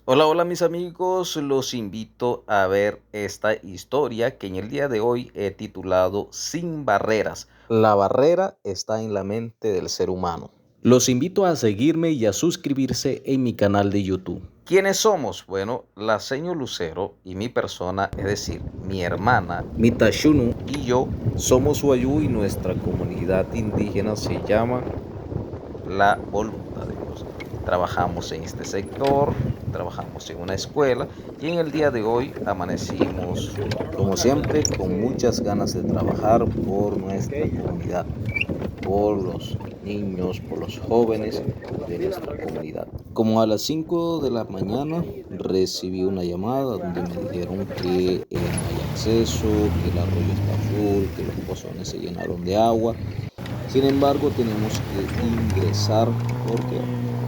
Hola, hola mis amigos, los invito a ver esta historia que en el día de hoy he titulado Sin barreras. La barrera está en la mente del ser humano. Los invito a seguirme y a suscribirse en mi canal de YouTube. ¿Quiénes somos? Bueno, la señor Lucero y mi persona, es decir, mi hermana, mi Tashunu y yo, somos Wayuu y nuestra comunidad indígena se llama La Voluntad de Dios. Trabajamos en este sector, trabajamos en una escuela y en el día de hoy amanecimos, como siempre, con muchas ganas de trabajar por nuestra comunidad, por los niños, por los jóvenes de nuestra comunidad. Como a las 5 de la mañana recibí una llamada donde me dijeron que no hay acceso, que el arroyo está full, que los pozones se llenaron de agua. Sin embargo, tenemos que ingresar porque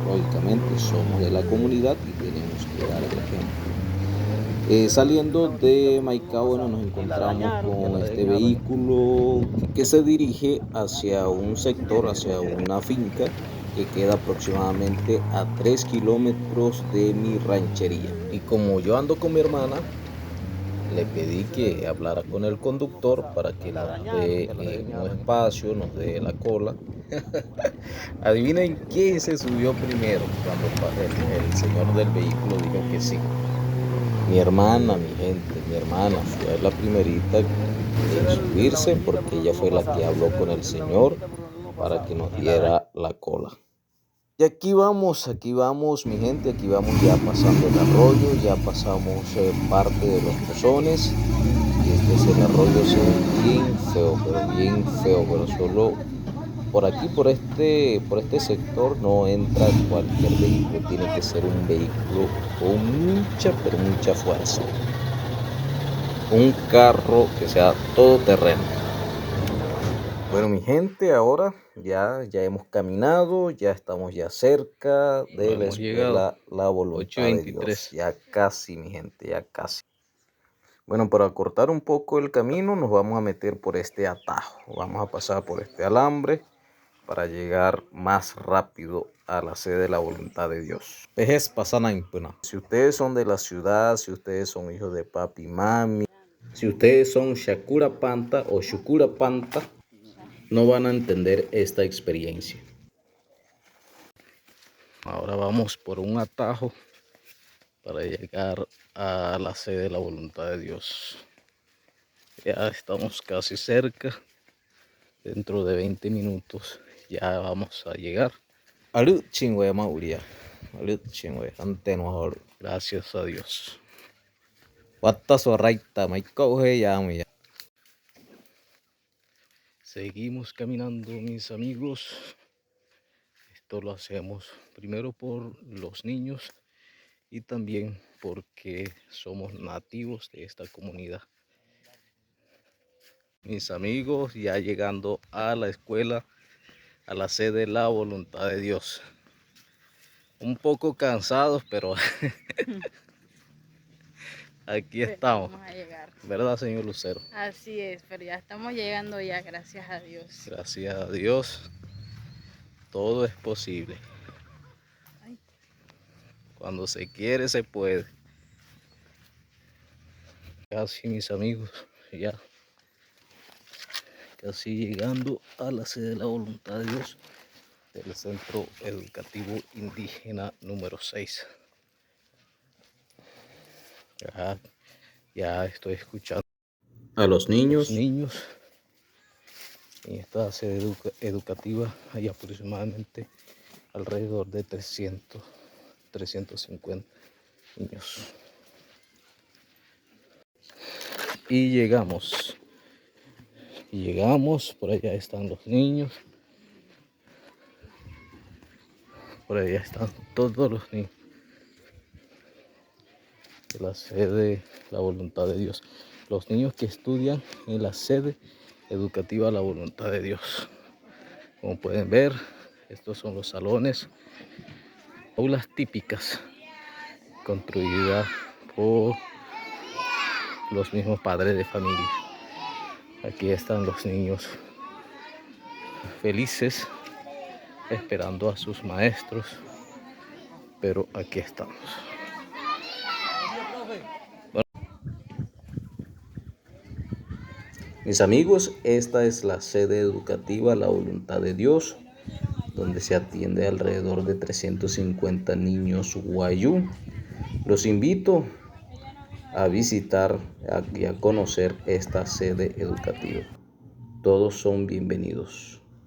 lógicamente somos de la comunidad y tenemos que dar el ejemplo. Saliendo de Maicao, bueno, nos encontramos con este vehículo que se dirige hacia un sector, hacia una finca que queda aproximadamente a 3 kilómetros de mi ranchería. Y como yo ando con mi hermana, le pedí que hablara con el conductor para que nos dé un espacio, nos dé la cola. Adivinen quién se subió primero cuando el señor del vehículo dijo que sí. Mi hermana, mi gente, mi hermana fue la primerita en subirse porque ella fue la que habló con el señor para que nos diera la cola. Y aquí vamos, mi gente, aquí vamos ya pasando el arroyo, ya pasamos parte de los pozones. Y este es el arroyo, se ve bien feo, pero solo por aquí, por este sector, no entra cualquier vehículo. Tiene que ser un vehículo con mucha, pero mucha fuerza. Un carro que sea todoterreno. Bueno, mi gente, ahora ya hemos caminado, ya estamos ya cerca de la escuela La Voluntad de Dios. Ya casi, mi gente, ya casi. Bueno, para cortar un poco el camino, nos vamos a meter por este atajo. Vamos a pasar por este alambre para llegar más rápido a la sede de la voluntad de Dios. Si ustedes son de la ciudad, si ustedes son hijos de papi y mami, si ustedes son Shakura Panta o Shukura Panta, no van a entender esta experiencia. Ahora vamos por un atajo para llegar a la sede de la voluntad de Dios. Ya estamos casi cerca. Dentro de 20 minutos ya vamos a llegar. Gracias a Dios. Seguimos caminando, mis amigos. Esto lo hacemos primero por los niños y también porque somos nativos de esta comunidad. Mis amigos, ya llegando a la escuela, a la sede de la voluntad de Dios. Un poco cansados, pero aquí estamos. Vamos a llegar. ¿Verdad, señor Lucero? Así es, pero ya estamos llegando ya, gracias a Dios. Gracias a Dios, todo es posible. Cuando se quiere, se puede. Casi, mis amigos, ya casi llegando a la sede de la voluntad de Dios del Centro Educativo Indígena número 6. Ya estoy escuchando a los niños. En esta sede educativa hay aproximadamente alrededor de 350 niños. Y llegamos, por allá están los niños. Por allá están todos los niños de la sede La Voluntad de Dios. Los niños que estudian en la sede educativa La Voluntad de Dios. Como pueden ver, estos son los salones, aulas típicas, construidas por los mismos padres de familia. Aquí están los niños felices, esperando a sus maestros, pero aquí estamos. Mis amigos, esta es la sede educativa La Voluntad de Dios, donde se atiende alrededor de 350 niños guayú. Los invito a visitar y a conocer esta sede educativa. Todos son bienvenidos.